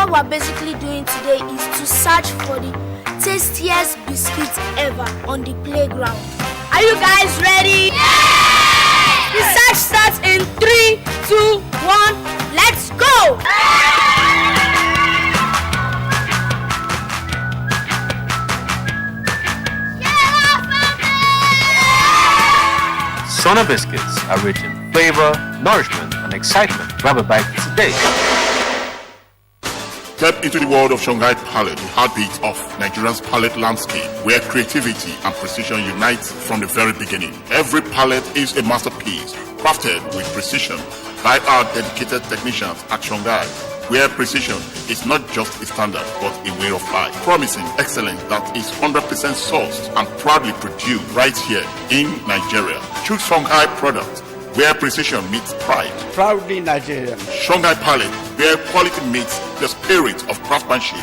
what we're basically doing today is to search for the tastiest biscuits ever on the playground. Are you guys ready? Yeah! The search starts in 3, 2, 1, let's go! Sona biscuits are rich in flavor, nourishment, and excitement. Grab a bite today. Step into the world of Shanghai Palette, the heartbeat of Nigeria's palette landscape, where creativity and precision unite from the very beginning. Every palette is a masterpiece, crafted with precision by our dedicated technicians at Shanghai, where precision is not just a standard, but a way of life. Promising excellence that is 100% sourced and proudly produced right here in Nigeria. Choose Shanghai products, where precision meets pride. Proudly Nigerian. Shanghai Palette, where quality meets the spirit of craftsmanship.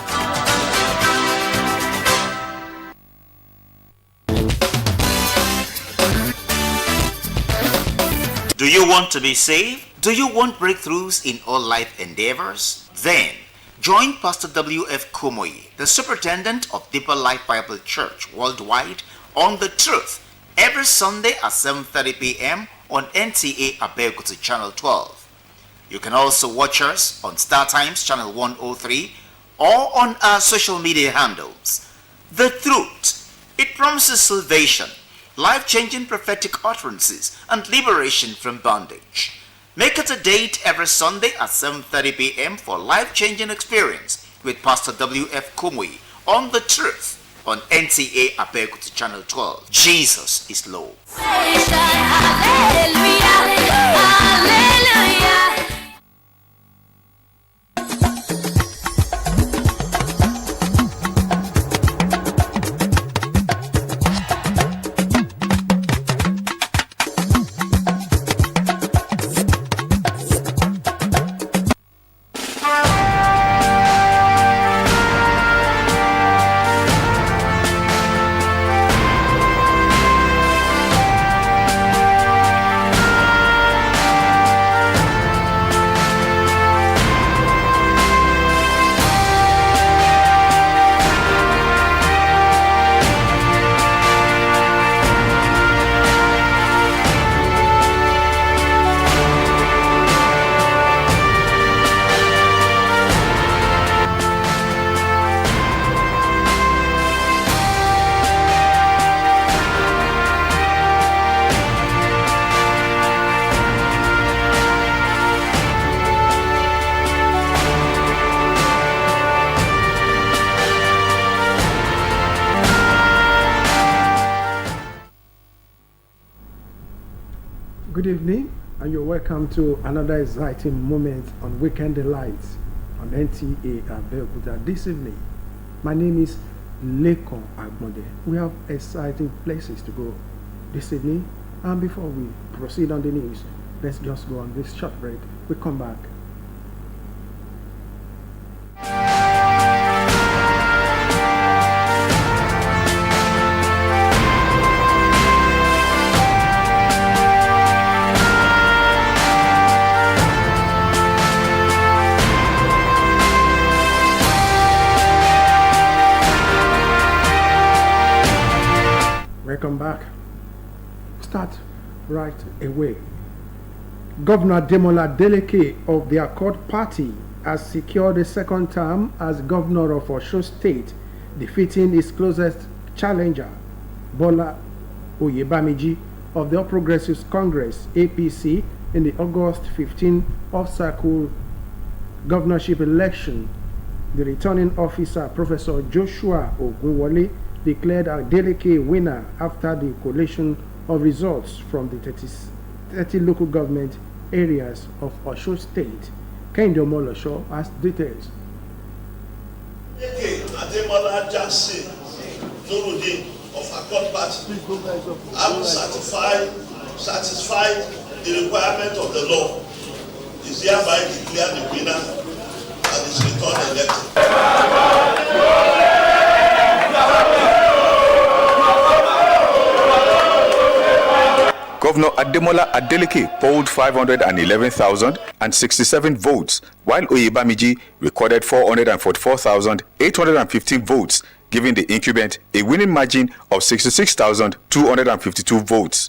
Do you want to be saved? Do you want breakthroughs in all life endeavors? Then, join Pastor W.F. Kumoyi, the Superintendent of Deeper Life Bible Church worldwide, on The Truth, every Sunday at 7:30 p.m. on NTA Abeokuta Channel 12. You can also watch us on Star Times Channel 103 or on our social media handles. The Truth, it promises salvation, life-changing prophetic utterances, and liberation from bondage. Make it a date every Sunday at 7:30 p.m. for life-changing experience with Pastor W.F. Kumoyi on The Truth on NTA Abeokuta Channel 12. Jesus is Lord. Good evening, and you're welcome to another exciting moment on Weekend Delights on NTA Abeokuta this evening. My name is Lekon Agbonde. We have exciting places to go this evening, and before we proceed on the news, let's just go on this short break. We come back. Welcome back. Start right away. Governor Demola Adeleke of the Accord Party has secured a second term as governor of Osun State, defeating his closest challenger, Bola Oyebamiji of the All Progressives Congress (APC) in the August 15 off-cycle governorship election. The returning officer, Professor Joshua Ogunwole, declared Adeleke winner after the collation of results from the 30 local government areas of Osun State. Kehinde Omolosho has details. Ademola Jase Nurudeen of Accord Party have satisfied the requirement of the law, is hereby declared the winner and is returned elected. Governor Ademola Adeleke polled 511,067 votes, while Oyebamiji recorded 444,815 votes, giving the incumbent a winning margin of 66,252 votes.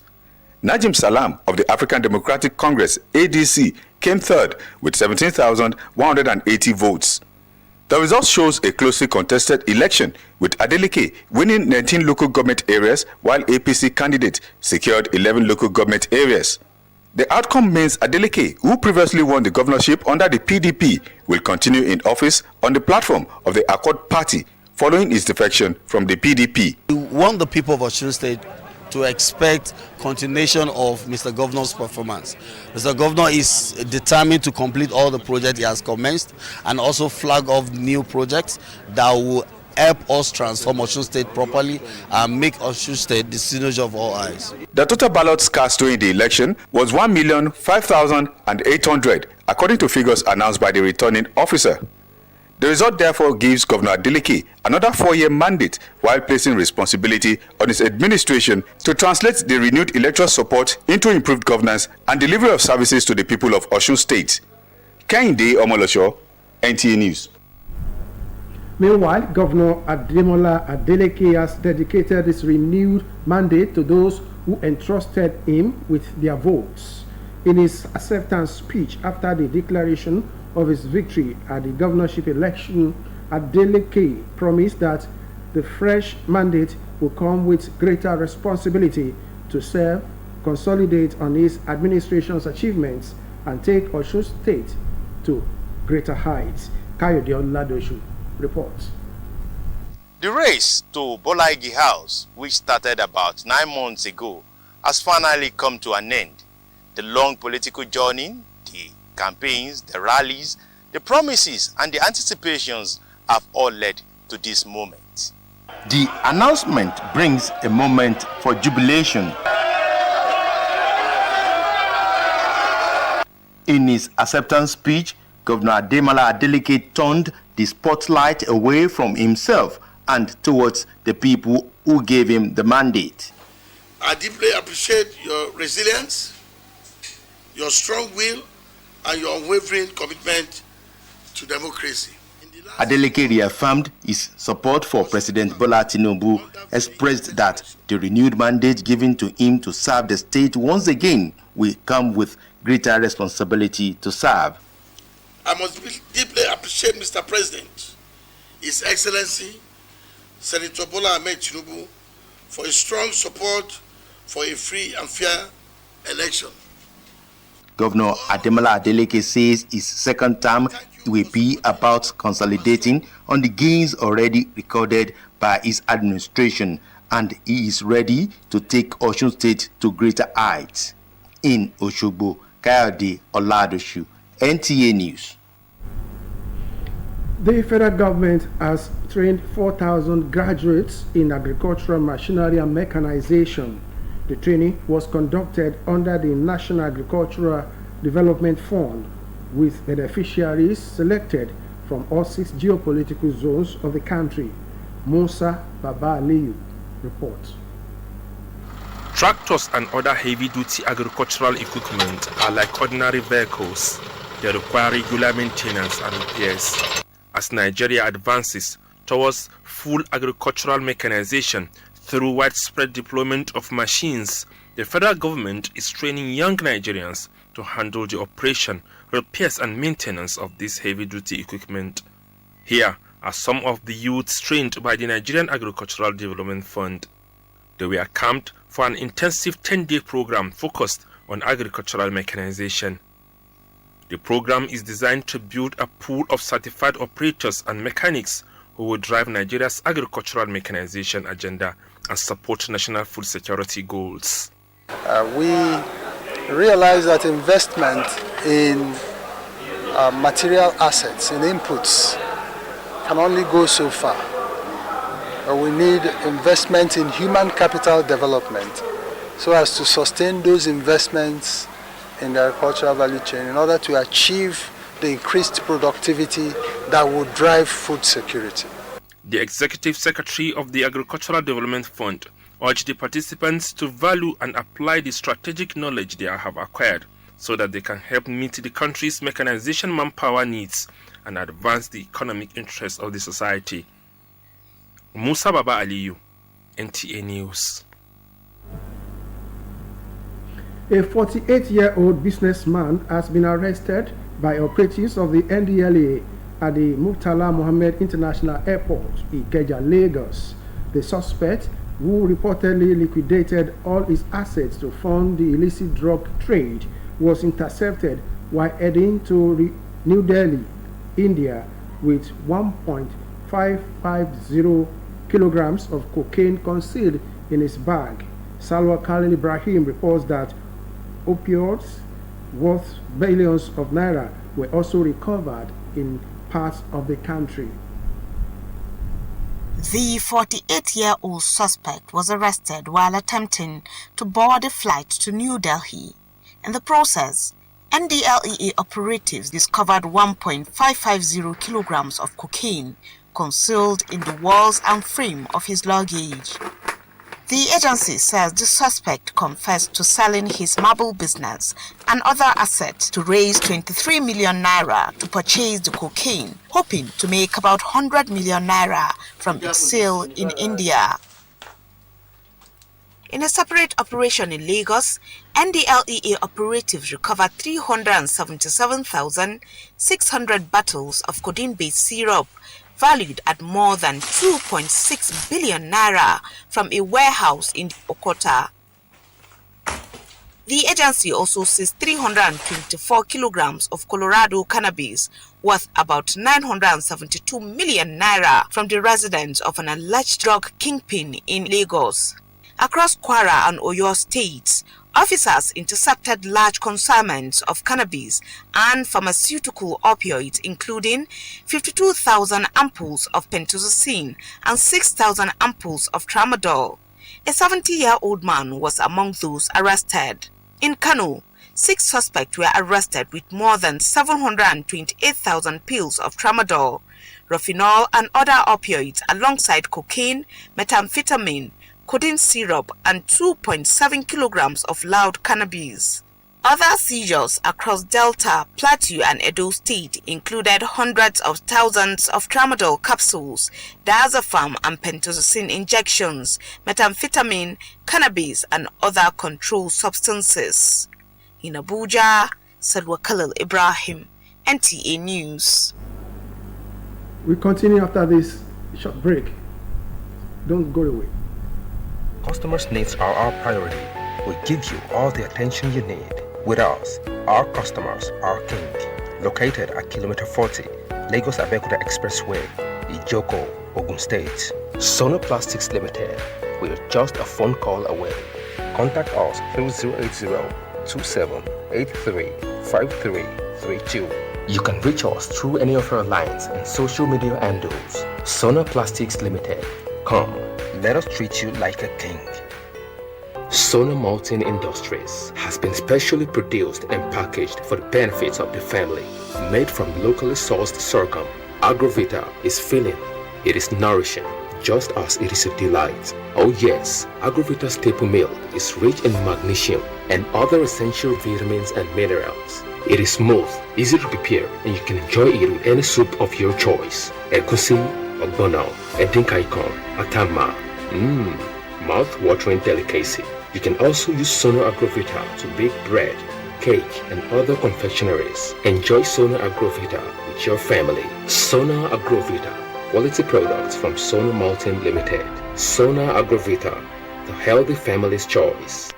Najim Salam of the African Democratic Congress, ADC, came third with 17,180 votes. The result shows a closely contested election, with Adeleke winning 19 local government areas, while APC candidate secured 11 local government areas. The outcome means Adeleke, who previously won the governorship under the PDP, will continue in office on the platform of the Accord Party following his defection from the PDP. We want the people of Osun State to expect continuation of Mr. Governor's performance. Mr. Governor is determined to complete all the projects he has commenced and also flag off new projects that will help us transform Osun State properly and make Osun State the synergy of all eyes. The total ballots cast during the election was 1,05,800, according to figures announced by the returning officer. The result therefore gives Governor Adeleke another 4-year mandate, while placing responsibility on his administration to translate the renewed electoral support into improved governance and delivery of services to the people of Osun State. Kehinde Omolosho, NTA News. Meanwhile, Governor Ademola Adeleke has dedicated his renewed mandate to those who entrusted him with their votes. In his acceptance speech after the declaration of his victory at the governorship election, Adeleke promised that the fresh mandate will come with greater responsibility to serve, consolidate on his administration's achievements, and take Osun State to greater heights. Kayode Oladoshu reports. The race to Bola Ige House, which started about 9 months ago, has finally come to an end. The long political journey, the campaigns, the rallies, the promises and the anticipations have all led to this moment. The announcement brings a moment for jubilation. In his acceptance speech, Governor Ademola Adeleke turned the spotlight away from himself and towards the people who gave him the mandate. I deeply appreciate your resilience, your strong will, and your unwavering commitment to democracy. Adeleke reaffirmed his support for President Bola Tinubu, expressed that the renewed mandate given to him to serve the state once again will come with greater responsibility to serve. I must deeply appreciate Mr. President, His Excellency, Senator Bola Ahmed Tinubu, for his strong support for a free and fair election. Governor Ademola Adeleke says his second term will be about consolidating on the gains already recorded by his administration, and he is ready to take Osun State to greater heights. In Osogbo, Kayode Oladoshu, NTA News. The federal government has trained 4,000 graduates in agricultural machinery and mechanization. The training was conducted under the National Agricultural Development Fund, with beneficiaries selected from all 6 geopolitical zones of the country. Musa Baba Aliyu reports. Tractors and other heavy-duty agricultural equipment are like ordinary vehicles. They require regular maintenance and repairs. As Nigeria advances towards full agricultural mechanization through widespread deployment of machines, the federal government is training young Nigerians to handle the operation, repairs and maintenance of this heavy-duty equipment. Here are some of the youths trained by the Nigerian Agricultural Development Fund. They were camped for an intensive 10-day program focused on agricultural mechanization. The program is designed to build a pool of certified operators and mechanics who will drive Nigeria's agricultural mechanization agenda and support national food security goals. We realize that investment in material assets, in inputs, can only go so far. We need investment in human capital development so as to sustain those investments in the agricultural value chain in order to achieve the increased productivity that will drive food security. The Executive Secretary of the Agricultural Development Fund urged the participants to value and apply the strategic knowledge they have acquired so that they can help meet the country's mechanization manpower needs and advance the economic interests of the society. Musa Baba Aliyu, NTA News. A 48-year-old businessman has been arrested by operatives of the NDLA at the Murtala Mohammed International Airport, Ikeja, Lagos. The suspect, who reportedly liquidated all his assets to fund the illicit drug trade, was intercepted while heading to New Delhi, India, with 1.550 kilograms of cocaine concealed in his bag. Salwa Khalil Ibrahim reports that opioids worth billions of naira were also recovered in parts of the country. The 48-year-old suspect was arrested while attempting to board a flight to New Delhi. In the process, NDLEA operatives discovered 1.550 kilograms of cocaine concealed in the walls and frame of his luggage. The agency says the suspect confessed to selling his marble business and other assets to raise 23 million naira to purchase the cocaine, hoping to make about 100 million naira from its sale in India. In a separate operation in Lagos, NDLEA operatives recovered 377,600 bottles of codeine-based syrup valued at more than 2.6 billion naira from a warehouse in Abeokuta. The agency also seized 324 kilograms of Colorado cannabis worth about 972 million naira from the residence of an alleged drug kingpin in Lagos. Across Kwara and Oyo states, officers intercepted large consignments of cannabis and pharmaceutical opioids, including 52,000 ampoules of pentazocine and 6,000 ampoules of tramadol. A 70-year-old man was among those arrested. In Kano, 6 suspects were arrested with more than 728,000 pills of tramadol, rofinol and other opioids alongside cocaine, methamphetamine, codeine syrup and 2.7 kilograms of loud cannabis. Other seizures across Delta, Plateau and Edo State included hundreds of thousands of tramadol capsules, diazepam and pentazocine injections, methamphetamine, cannabis and other controlled substances. In Abuja, Salwa Khalil Ibrahim, NTA News. We continue after this short break. Don't go away. Customers' needs are our priority. We give you all the attention you need. With us, our customers are king. Located at Kilometer 40, Lagos Abeokuta Expressway, Ijoko, Ogun State. Sono Plastics Limited. We are just a phone call away. Contact us through 080-2783-5332. You can reach us through any of our lines and social media handles. Sono Plastics Limited. Come, let us treat you like a king. Sona Malting Industries has been specially produced and packaged for the benefits of the family. Made from locally sourced sorghum, Agrovita is filling. It is nourishing, just as it is a delight. Oh yes, Agrovita staple milk is rich in magnesium and other essential vitamins and minerals. It is smooth, easy to prepare, and you can enjoy it with any soup of your choice. Egusi, ogbono, edinkaikon, atama. Mouth-watering delicacy. You can also use Sono Agrovita to bake bread, cake, and other confectionaries. Enjoy Sono Agrovita with your family. Sono Agrovita, quality products from Sono Malting Limited. Sono Agrovita, the healthy family's choice.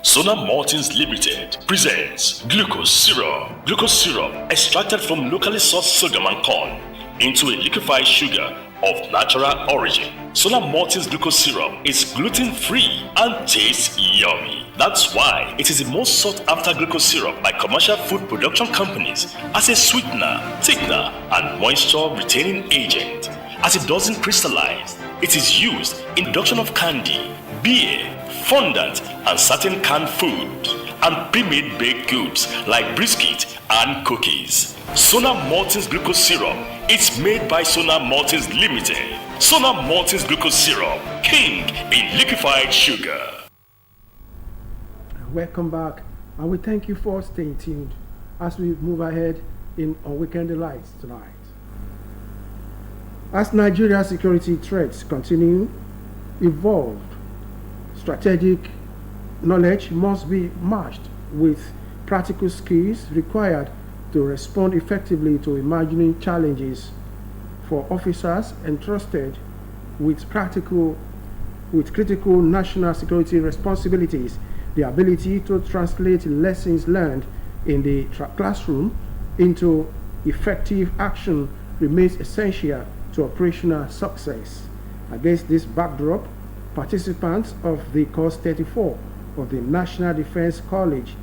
Sona Maltings Limited presents glucose syrup. Glucose syrup extracted from locally sourced sorghum and corn into a liquefied sugar of natural origin. Sona Maltings glucose syrup is gluten-free and tastes yummy. That's why it is the most sought after glucose syrup by commercial food production companies as a sweetener, thickener, and moisture retaining agent. As it doesn't crystallize, it is used in production of candy, beer, fondant, and certain canned food. and pre-made baked goods like brisket and cookies. Sona Maltings Glucose Syrup. It's made by Sona Maltings Limited. Sona Maltings Glucose Syrup, king in liquefied sugar. Welcome back, and we thank you for staying tuned as we move ahead on Weekend Delights tonight. As Nigeria's security threats continue evolved, strategic knowledge must be matched with practical skills required to respond effectively to emerging challenges. For officers entrusted with critical national security responsibilities, the ability to translate lessons learned in the classroom into effective action remains essential to operational success. Against this backdrop, participants of the Course 34 of the National Defense College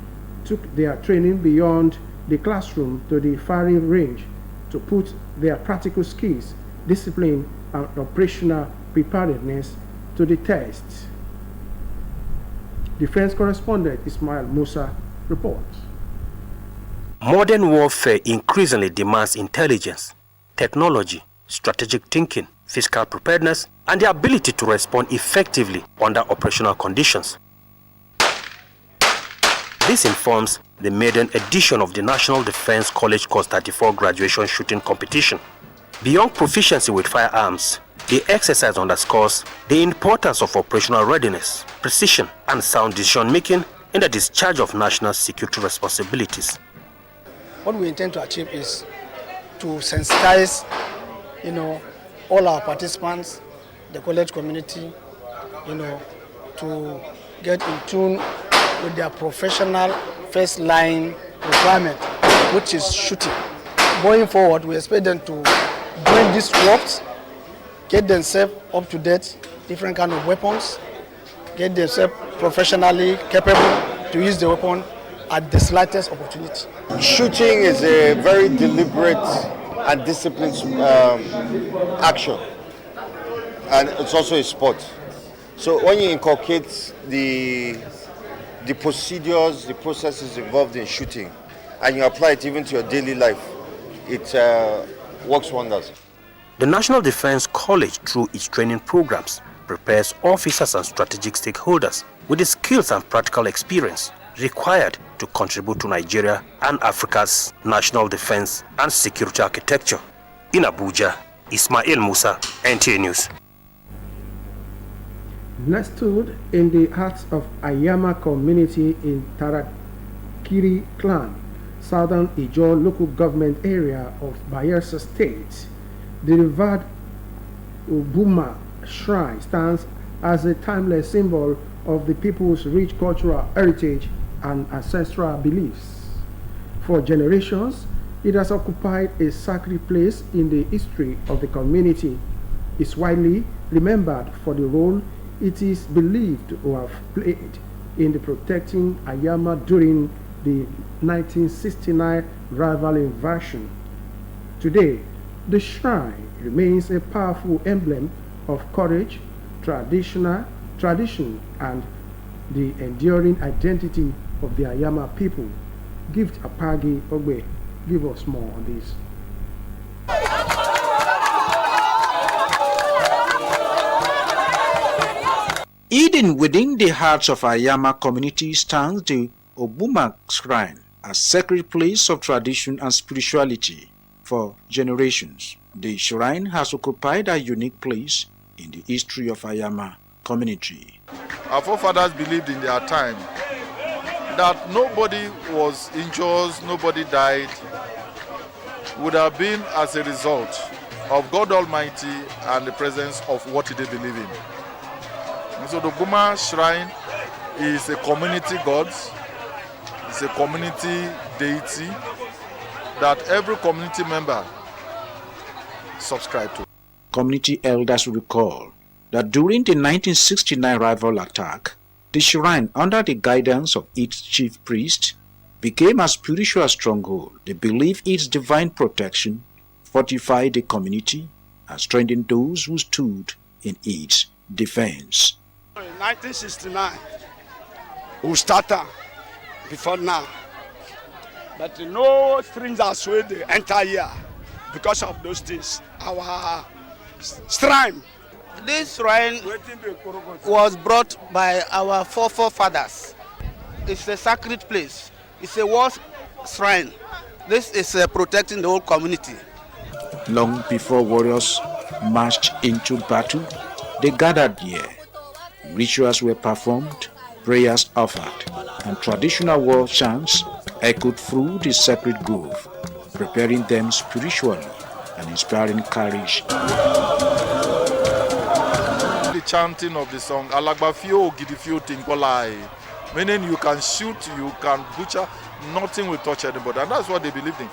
took their training beyond the classroom to the firing range to put their practical skills, discipline, and operational preparedness to the test. Defense correspondent Ismail Musa reports. Modern warfare increasingly demands intelligence, technology, strategic thinking, physical preparedness, and the ability to respond effectively under operational conditions. This informs the maiden edition of the National Defense College Course 34 graduation shooting competition. Beyond proficiency with firearms, the exercise underscores the importance of operational readiness, precision, and sound decision-making in the discharge of national security responsibilities. What we intend to achieve is to sensitize, all our participants, the college community, to get in tune with their professional first line requirement, which is shooting. Going forward, we expect them to join these works, get themselves up to date, different kind of weapons, get themselves professionally capable to use the weapon at the slightest opportunity. Shooting is a very deliberate and disciplined action, and it's also a sport. So when you inculcate the procedures, the processes involved in shooting, and you apply it even to your daily life, it works wonders. The National Defense College, through its training programs, prepares officers and strategic stakeholders with the skills and practical experience required to contribute to Nigeria and Africa's national defense and security architecture. In Abuja, Ismail Musa, NTA News. Nestled in the hearts of Ayama community in Tarakiri clan, southern Ijo local government area of Bayelsa State, the revered Ubuma shrine stands as a timeless symbol of the people's rich cultural heritage and ancestral beliefs. For generations, it has occupied a sacred place in the history of the community. It's widely remembered for the role it is believed to have played in the protecting Ayama during the 1969 rival invasion. Today, the shrine remains a powerful emblem of courage, tradition, and the enduring identity of the Ayama people. Gift Apagi Ogbe, give us more on this. Hidden within the hearts of Ayama community stands the Obuma Shrine, a sacred place of tradition and spirituality for generations. The shrine has occupied a unique place in the history of Ayama community. Our forefathers believed in their time that nobody was injured, nobody died, would have been as a result of God Almighty and the presence of what they believe in. And so the Guma Shrine is a community god, it's a community deity that every community member subscribe to. Community elders recall that during the 1969 rival attack, the shrine, under the guidance of its chief priest, became a spiritual stronghold. They believe its divine protection fortified the community and strengthened those who stood in its defense. In 1969, we started before now. But no strangers will enter here because of those things. Our shrine. This shrine was brought by our forefathers. It's a sacred place. It's a war shrine. This is protecting the whole community. Long before warriors marched into battle, they gathered here. Rituals were performed, prayers offered, and traditional war chants echoed through the sacred grove, preparing them spiritually and inspiring courage. The chanting of the song, Alagbafio Gidifio Tinkolai, meaning you can shoot, you can butcher, nothing will touch anybody, and that's what they believed in.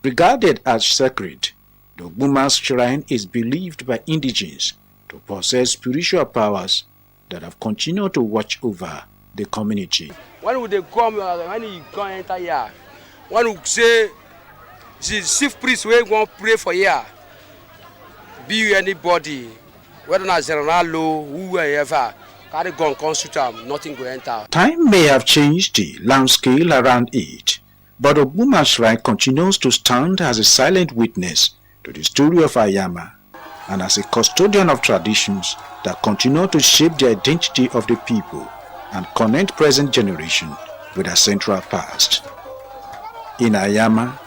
Regarded as sacred, the Ogbuma's shrine is believed by indigenes to possess spiritual powers that have continued to watch over the community. When would they come, when you come enter here, one would say, the chief priest will go pray for here. Be anybody, whether it's general law, whoever, carry gun, constitute, nothing will enter. Time may have changed the landscape around it, but Ogbuma's shrine continues to stand as a silent witness to the story of Ayama and as a custodian of traditions that continue to shape the identity of the people and connect present generation with our central past. In Ayama,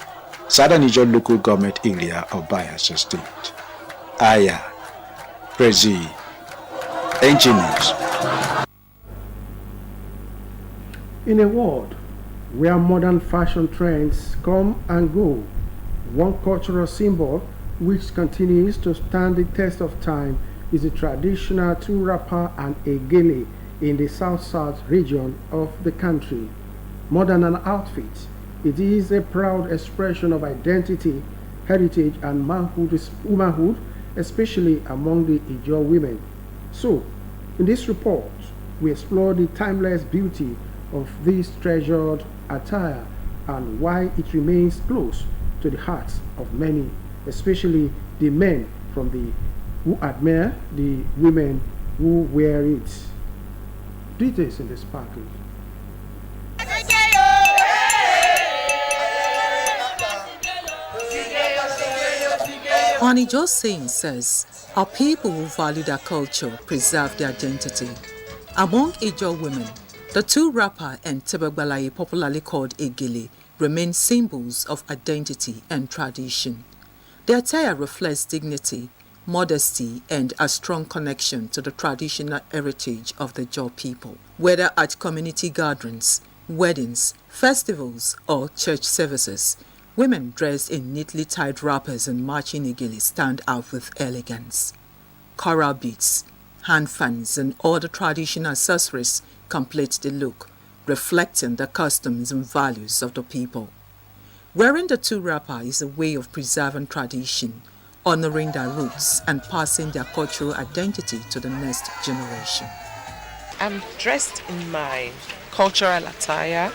Southern Niger local government area of Bayelsa State. Aya, Prezi, Engineers. In a world where modern fashion trends come and go, one cultural symbol which continues to stand the test of time is the traditional two-wrapper and egele in the south-south region of the country. More than an outfit, it is a proud expression of identity, heritage, and womanhood, especially among the Ijaw women. So, in this report, we explore the timeless beauty of this treasured attire and why it remains close to the hearts of many, especially the men who admire the women who wear it. Details in this package. Onijo's saying says, our people who value their culture preserve their identity. Among Ijaw women, the two-wrapper and tebegbalaye, popularly called egele, remain symbols of identity and tradition. The attire reflects dignity, modesty, and a strong connection to the traditional heritage of the Ijaw people. Whether at community gatherings, weddings, festivals, or church services, women dressed in neatly tied wrappers and matching egele stand out with elegance. Coral beads, hand fans, and other traditional accessories complete the look, reflecting the customs and values of the people. Wearing the two-wrapper is a way of preserving tradition, honoring their roots, and passing their cultural identity to the next generation. I'm dressed in my cultural attire,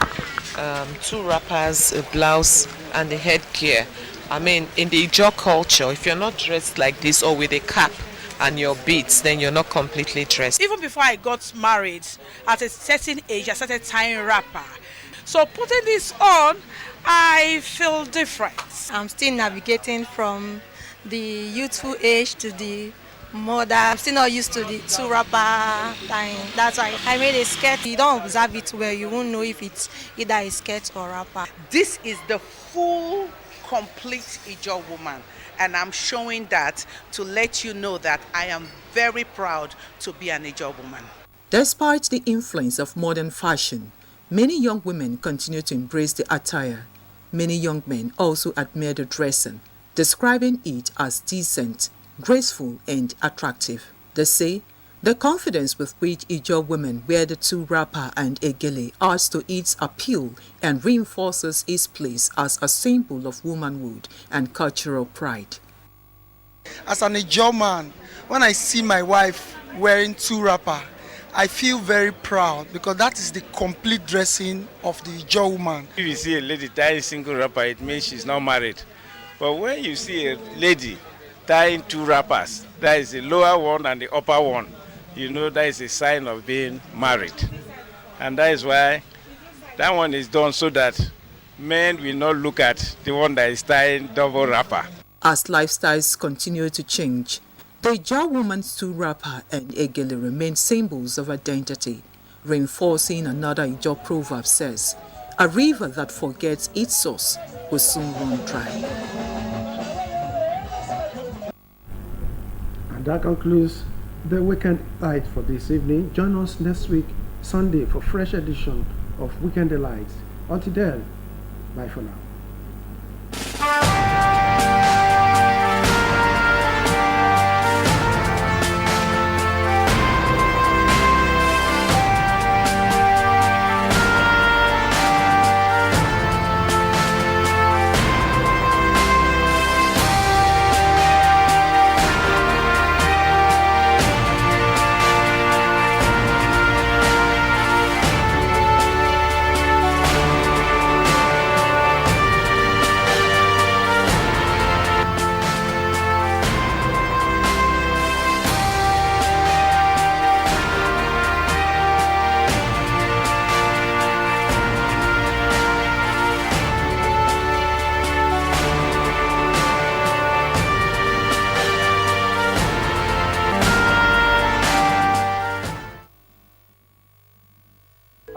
two wrappers, a blouse, and the headgear. I mean, in the Ijaw culture, if you're not dressed like this or with a cap and your beads, then you're not completely dressed. Even before I got married, at a certain age, I started tying wrapper. So putting this on, I feel different. I'm still navigating from the youthful age to the mother. I'm still not used to the two wrapper tying. That's why I made a skirt. You don't observe it well, you won't know if it's either a skirt or wrapper. This is the full, complete Ijaw woman. And I'm showing that to let you know that I am very proud to be an Ijaw woman. Despite the influence of modern fashion, many young women continue to embrace the attire. Many young men also admire the dressing, describing it as decent, graceful, and attractive. They say the confidence with which Ijaw women wear the two-wrapper and egele adds to its appeal and reinforces its place as a symbol of womanhood and cultural pride. As an Ijaw man, when I see my wife wearing two-wrapper, I feel very proud because that is the complete dressing of the Ijaw woman. If you see a lady tying single wrapper, it means she's not married. But when you see a lady tying two wrappers, that is the lower one and the upper one, you know that is a sign of being married. And that is why That one is done so that men will not look at the one that is tying double wrapper. As lifestyles continue to change, the Ijaw woman's two wrapper and egele remain symbols of identity, reinforcing another Ijaw proverb says, "A river that forgets its source will soon run dry." And that concludes the Weekend Light for this evening. Join us next week, Sunday, for fresh edition of Weekend Lights. Until then, bye for now.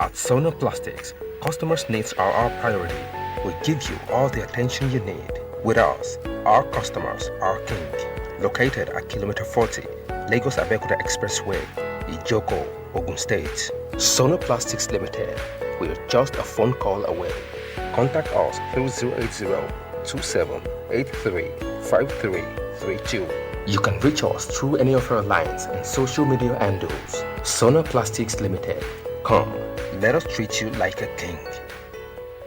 At Sona Plastics, customers' needs are our priority. We give you all the attention you need. With us, our customers are king. Located at Kilometer 40, Lagos Abeokuta Expressway, Ijoko, Ogun State. Sona Plastics Limited. We're just a phone call away. Contact us through 080-2783-5332. You can reach us through any of our lines and social media handles. Sona Plastics Limited. Come, let us treat you like a king.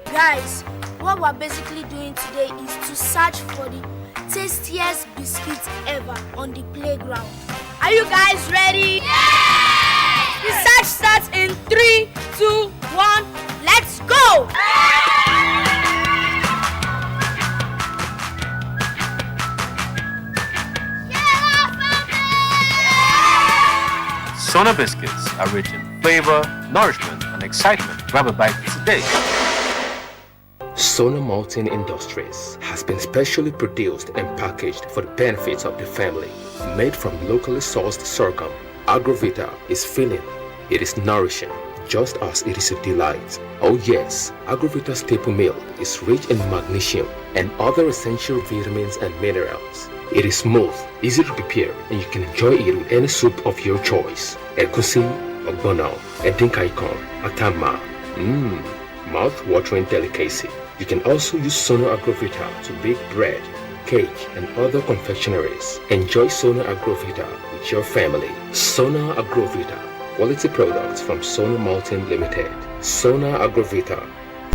Guys, what we're basically doing today is to search for the tastiest biscuits ever on the playground. Are you guys ready? Yeah! The search starts in 3, 2, 1, let's go! Sona biscuits are rich in flavor, nourishment, and excitement. Grab a bite today. Sona Malting Industries has been specially produced and packaged for the benefits of the family. Made from locally sourced sorghum, Agrovita is filling. It is nourishing, just as it is a delight. Oh yes, Agrovita staple milk is rich in magnesium and other essential vitamins and minerals. It is smooth, easy to prepare, and you can enjoy it with any soup of your choice. Egusi, ogbono, edinkaikon, atama. Mouth-watering delicacy. You can also use Sona Agrovita to bake bread, cake, and other confectionaries. Enjoy Sona Agrovita with your family. Sona Agrovita, quality products from Sona Malting Limited. Sona Agrovita,